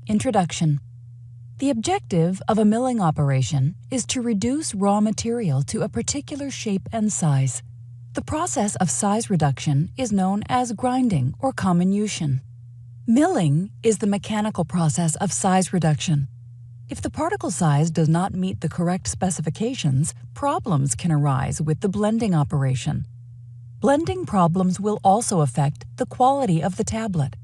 Introduction. The objective of a milling operation is to reduce raw material to a particular shape and size. The process of size reduction is known as grinding or comminution. Milling is the mechanical process of size reduction. If the particle size does not meet the correct specifications, problems can arise with the blending operation. Blending problems will also affect the quality of the tablet.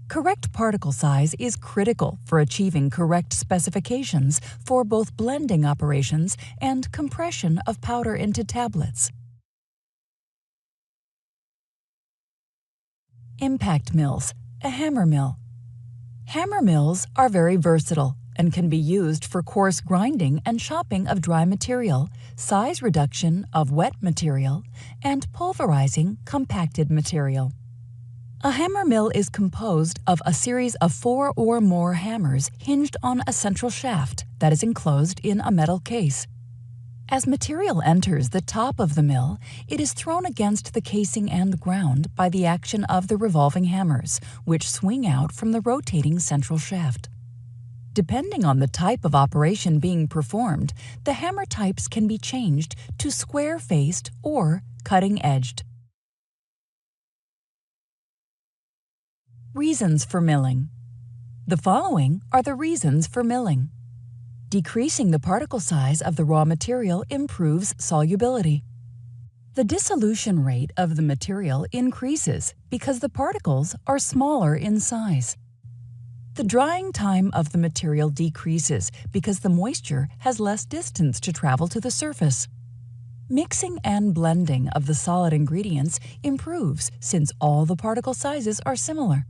Correct particle size is critical for achieving correct specifications for both blending operations and compression of powder into tablets. Impact mills, a hammer mill. Hammer mills are very versatile and can be used for coarse grinding and chopping of dry material, size reduction of wet material, and pulverizing compacted material. A hammer mill is composed of a series of 4 or more hammers hinged on a central shaft that is enclosed in a metal case. As material enters the top of the mill, it is thrown against the casing and ground by the action of the revolving hammers, which swing out from the rotating central shaft. Depending on the type of operation being performed, the hammer types can be changed to square-faced or cutting-edged. Reasons for milling. The following are the reasons for milling. Decreasing the particle size of the raw material improves solubility. The dissolution rate of the material increases because the particles are smaller in size. The drying time of the material decreases because the moisture has less distance to travel to the surface. Mixing and blending of the solid ingredients improves since all the particle sizes are similar.